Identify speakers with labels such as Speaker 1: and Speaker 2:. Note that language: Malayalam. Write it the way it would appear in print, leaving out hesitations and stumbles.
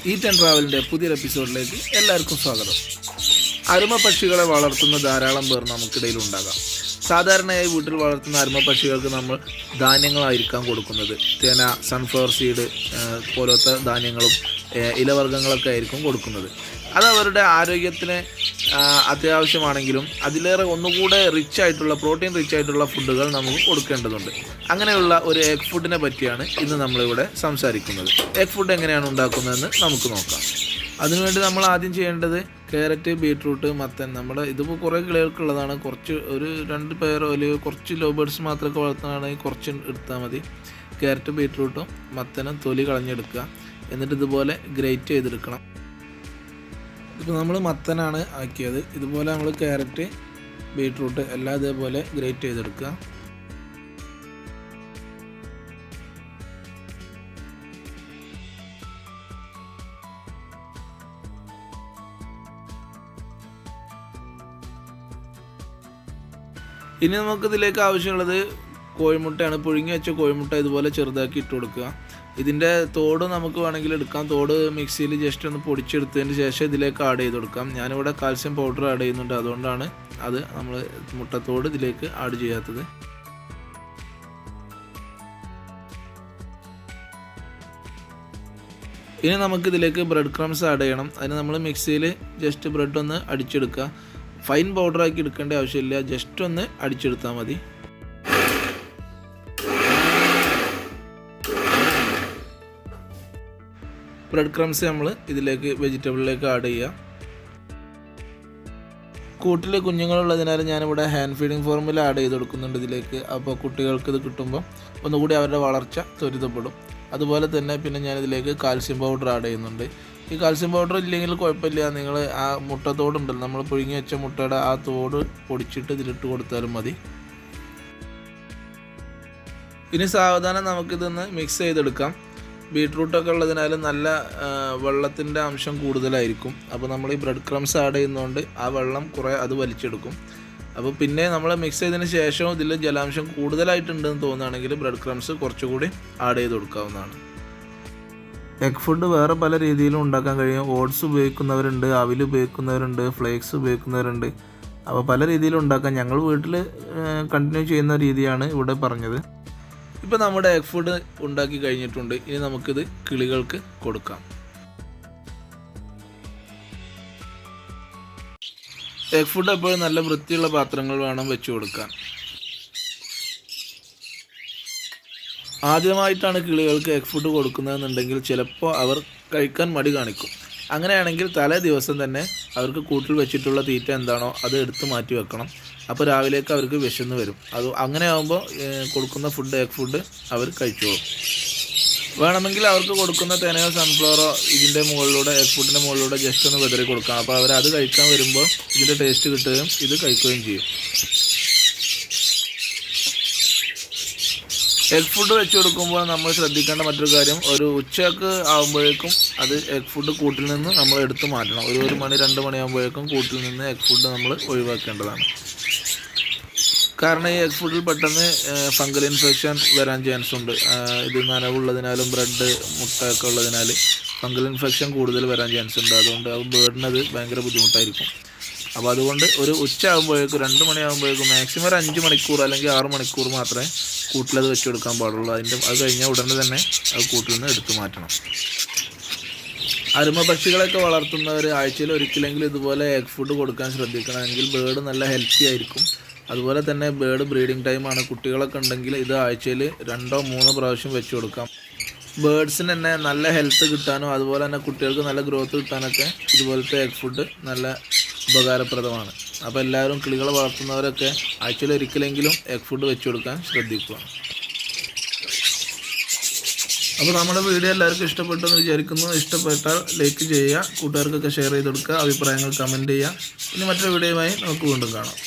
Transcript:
Speaker 1: ഈറ്റ് ആൻഡ് ട്രാവലിൻ്റെ പുതിയൊരു എപ്പിസോഡിലേക്ക് എല്ലാവർക്കും സ്വാഗതം. അരുമ പക്ഷികളെ വളർത്തുന്ന ധാരാളം പേർ നമുക്കിടയിൽ ഉണ്ടാകാം. സാധാരണയായി വീട്ടിൽ വളർത്തുന്ന അരുമ പക്ഷികൾക്ക് നമ്മൾ ധാന്യങ്ങളായിരിക്കാം കൊടുക്കുന്നത്. തേന, സൺഫ്ലവർ സീഡ് പോലത്തെ ധാന്യങ്ങളും ഇലവർഗ്ഗങ്ങളൊക്കെ ആയിരിക്കും കൊടുക്കുന്നത്. അത് അവരുടെ ആരോഗ്യത്തിന് അത്യാവശ്യമാണെങ്കിലും അതിലേറെ ഒന്നുകൂടെ പ്രോട്ടീൻ റിച്ച് ആയിട്ടുള്ള ഫുഡുകൾ നമുക്ക് കൊടുക്കേണ്ടതുണ്ട്. അങ്ങനെയുള്ള ഒരു എഗ് ഫുഡിനെ പറ്റിയാണ് ഇന്ന് നമ്മളിവിടെ സംസാരിക്കുന്നത്. എഗ് ഫുഡ് എങ്ങനെയാണ് ഉണ്ടാക്കുന്നതെന്ന് നമുക്ക് നോക്കാം. അതിനുവേണ്ടി നമ്മൾ ആദ്യം ചെയ്യേണ്ടത് ക്യാരറ്റ്, ബീട്രൂട്ട്, മത്തൻ. ഇതിപ്പോൾ കുറേ കിളികൾക്കുള്ളതാണ്. ഒരു 2 പേർ അല്ലെങ്കിൽ കുറച്ച് ലോ ബേർഡ്സ് മാത്രമൊക്കെ വളർത്തുകയാണെങ്കിൽ കുറച്ച് എടുത്താൽ മതി. ക്യാരറ്റ്, ബീട്രൂട്ടും മത്തനും തൊലി കളഞ്ഞെടുക്കുക. എന്നിട്ട് ഇതുപോലെ ഗ്രേറ്റ് ചെയ്തെടുക്കണം. ഇപ്പോൾ നമ്മൾ മത്തനാണ് ആക്കിയത്. ഇതുപോലെ നമ്മൾ ക്യാരറ്റ്, ബീട്രൂട്ട് എല്ലാം ഇതേപോലെ ഗ്രേറ്റ് ചെയ്തെടുക്കുക. ഇനി നമുക്കിതിലേക്ക് ആവശ്യമുള്ളത് കോഴിമുട്ടയാണ്. പുഴുങ്ങി വെച്ച കോഴിമുട്ട ഇതുപോലെ ചെറുതാക്കി ഇട്ട് കൊടുക്കുക. ഇതിൻ്റെ തോട് നമുക്ക് വേണമെങ്കിൽ എടുക്കാം. തോട് മിക്സിയിൽ ജസ്റ്റ് ഒന്ന് പൊടിച്ചെടുത്തതിന് ശേഷം ഇതിലേക്ക് ആഡ് ചെയ്ത് കൊടുക്കാം. ഞാനിവിടെ കാൽസ്യം പൗഡർ ആഡ് ചെയ്യുന്നുണ്ട്, അതുകൊണ്ടാണ് നമ്മൾ മുട്ടത്തോട് ഇതിലേക്ക് ആഡ് ചെയ്യാത്തത്. ഇനി നമുക്കിതിലേക്ക് ബ്രെഡ് ക്രംസ് ആഡ് ചെയ്യണം. അതിന് നമ്മൾ മിക്സിയിൽ ജസ്റ്റ് ബ്രെഡ് ഒന്ന് അടിച്ചെടുക്കുക. ഫൈൻ പൗഡറാക്കി എടുക്കേണ്ട ആവശ്യമില്ല, ജസ്റ്റ് ഒന്ന് അടിച്ചെടുത്താൽ മതി. ബ്രെഡ് ക്രംസ് നമ്മൾ വെജിറ്റബിളിലേക്ക് ആഡ് ചെയ്യുക. കൂട്ടിൽ കുഞ്ഞുങ്ങളുള്ളതിനാൽ ഞാനിവിടെ ഹാൻഡ് ഫീഡിങ് ഫോർമുല ആഡ് ചെയ്ത് കൊടുക്കുന്നുണ്ട് ഇതിലേക്ക്. അപ്പോൾ കുട്ടികൾക്ക് ഇത് കിട്ടുമ്പോൾ ഒന്നുകൂടി അവരുടെ വളർച്ച ത്വരിതപ്പെടും. അതുപോലെ തന്നെ പിന്നെ ഞാനിതിലേക്ക് കാൽസ്യം പൗഡർ ആഡ് ചെയ്യുന്നുണ്ട്. ഈ കാൽസ്യം പൗഡർ ഇല്ലെങ്കിൽ കുഴപ്പമില്ല, നിങ്ങൾ ആ മുട്ടത്തോടുണ്ടല്ലോ, നമ്മൾ പുഴുങ്ങി വെച്ച മുട്ടയുടെ ആ തോട് പൊടിച്ചിട്ട് ഇതിലിട്ട് കൊടുത്താലും മതി. ഇനി സാവധാനം നമുക്കിതൊന്ന് മിക്സ് ചെയ്തെടുക്കാം. ബീട്രൂട്ടൊക്കെ ഉള്ളതിനാൽ നല്ല വെള്ളത്തിൻ്റെ അംശം കൂടുതലായിരിക്കും. അപ്പോൾ നമ്മൾ ഈ ബ്രെഡ് ക്രംസ് ആഡ് ചെയ്യുന്നതുകൊണ്ട് ആ വെള്ളം അത് വലിച്ചെടുക്കും. അപ്പോൾ പിന്നെ നമ്മൾ മിക്സ് ചെയ്തതിന് ശേഷം ഇതിൽ ജലാംശം കൂടുതലായിട്ടുണ്ടെന്ന് തോന്നുകയാണെങ്കിൽ ബ്രെഡ് ക്രംസ് കുറച്ചുകൂടി ആഡ് ചെയ്ത് കൊടുക്കാവുന്നതാണ്. എഗ് ഫുഡ് വേറെ പല രീതിയിലും ഉണ്ടാക്കാൻ കഴിയും. ഓട്സ് ഉപയോഗിക്കുന്നവരുണ്ട്, അവിൽ ഉപയോഗിക്കുന്നവരുണ്ട്, ഫ്ലേക്സ് ഉപയോഗിക്കുന്നവരുണ്ട്. അപ്പോൾ പല രീതിയിലും ഉണ്ടാക്കാം. ഞങ്ങൾ വീട്ടിൽ കണ്ടിന്യൂ ചെയ്യുന്ന രീതിയാണ് ഇവിടെ പറഞ്ഞത്. ഇപ്പോൾ നമ്മുടെ എഗ് ഫുഡ് ഉണ്ടാക്കി കഴിഞ്ഞിട്ടുണ്ട്. ഇനി നമുക്കിത് കിളികൾക്ക് കൊടുക്കാം. എഗ് ഫുഡ് എപ്പോഴും നല്ല വൃത്തിയുള്ള പാത്രങ്ങൾ വേണം വെച്ച് കൊടുക്കാൻ. ആദ്യമായിട്ടാണ് കിളികൾക്ക് എഗ് ഫുഡ് കൊടുക്കുന്നതെന്നുണ്ടെങ്കിൽ ചിലപ്പോൾ അവർ കഴിക്കാൻ മടി കാണിക്കും. അങ്ങനെയാണെങ്കിൽ തലേ ദിവസം തന്നെ അവർക്ക് കൂട്ടിൽ വെച്ചിട്ടുള്ള തീറ്റ എന്താണോ അത് എടുത്ത് മാറ്റി വെക്കണം. അപ്പോൾ രാവിലേക്ക് അവർക്ക് വിശന്ന് വരും. അങ്ങനെ ആകുമ്പോൾ കൊടുക്കുന്ന എഗ് ഫുഡ് അവർ കഴിച്ചോളും. വേണമെങ്കിൽ അവർക്ക് കൊടുക്കുന്ന തേനയോ സൺഫ്ലവറോ ഇതിൻ്റെ മുകളിലൂടെ എഗ് ഫുഡിൻ്റെ മുകളിലൂടെ ജസ്റ്റ് ഒന്ന് വിതറി കൊടുക്കാം. അപ്പോൾ അവരത് കഴിക്കാൻ വരുമ്പോൾ ഇതിൻ്റെ ടേസ്റ്റ് കിട്ടുകയും ഇത് കഴിക്കുകയും ചെയ്യും. എഗ് ഫുഡ് വെച്ച് കൊടുക്കുമ്പോൾ നമ്മൾ ശ്രദ്ധിക്കേണ്ട മറ്റൊരു കാര്യം, ഒരു ഉച്ചയ്ക്ക് ആകുമ്പോഴേക്കും അത് എഗ് ഫുഡ് കൂട്ടിൽ നിന്ന് നമ്മൾ എടുത്ത് മാറ്റണം. 1 മണി 2 മണിയാകുമ്പോഴേക്കും കൂട്ടിൽ നിന്ന് എഗ് ഫുഡ് നമ്മൾ ഒഴിവാക്കേണ്ടതാണ്. കാരണം ഈ എഗ് ഫുഡിൽ പെട്ടെന്ന് ഫംഗൽ ഇൻഫെക്ഷൻ വരാൻ ചാൻസ് ഉണ്ട്. ഇത് നനവുള്ളതിനാലും ബ്രെഡ്, മുട്ടയൊക്കെ ഉള്ളതിനാൽ ഫംഗൽ ഇൻഫെക്ഷൻ കൂടുതൽ വരാൻ ചാൻസ് ഉണ്ട്. അതുകൊണ്ട് ബേർഡിനത് ഭയങ്കര ബുദ്ധിമുട്ടായിരിക്കും. അപ്പോൾ അതുകൊണ്ട് ഒരു ഉച്ച ആകുമ്പോഴേക്കും 2 മണിയാകുമ്പോഴേക്കും മാക്സിമം ഒരു 5 മണിക്കൂർ അല്ലെങ്കിൽ 6 മണിക്കൂർ മാത്രമേ കൂട്ടിലത് വെച്ച് കൊടുക്കാൻ പാടുള്ളൂ. അത് കഴിഞ്ഞാൽ ഉടനെ തന്നെ അത് കൂട്ടിൽ നിന്ന് എടുത്തു മാറ്റണം. അരുമ പക്ഷികളൊക്കെ വളർത്തുന്നവർ ആഴ്ചയിൽ ഒരിക്കലെങ്കിലും ഇതുപോലെ എഗ് ഫുഡ് കൊടുക്കാൻ ശ്രദ്ധിക്കണമെങ്കിൽ ബേർഡ് നല്ല ഹെൽത്തി ആയിരിക്കും. അതുപോലെ തന്നെ ബേർഡ് ബ്രീഡിംഗ് ടൈമാണ്. കുട്ടികളൊക്കെ ഉണ്ടെങ്കിൽ ഇത് ആഴ്ചയിൽ 2-3 പ്രാവശ്യം വെച്ച് കൊടുക്കാം. ബേർഡ്സിന് തന്നെ നല്ല ഹെൽത്ത് കിട്ടാനും അതുപോലെ തന്നെ കുട്ടികൾക്ക് നല്ല ഗ്രോത്ത് കിട്ടാനൊക്കെ ഇതുപോലത്തെ എഗ് ഫുഡ് നല്ല ഉപകാരപ്രദമാണ്. അപ്പോൾ എല്ലാവരും കിളികളെ വളർത്തുന്നവരൊക്കെ ആഴ്ചയിൽ ഒരിക്കലെങ്കിലും എഗ് ഫുഡ് വെച്ച് കൊടുക്കാൻ ശ്രദ്ധിക്കുക. അപ്പോൾ നമ്മുടെ വീഡിയോ എല്ലാവർക്കും ഇഷ്ടപ്പെട്ടെന്ന് വിചാരിക്കുന്നു. ഇഷ്ടപ്പെട്ടാൽ ലൈക്ക് ചെയ്യുക, കൂട്ടുകാർക്കൊക്കെ ഷെയർ ചെയ്ത് കൊടുക്കുക, അഭിപ്രായങ്ങൾ കമൻറ്റ് ചെയ്യുക. ഇനി മറ്റൊരു വീഡിയോയുമായി നമുക്ക് വീണ്ടും കാണാം.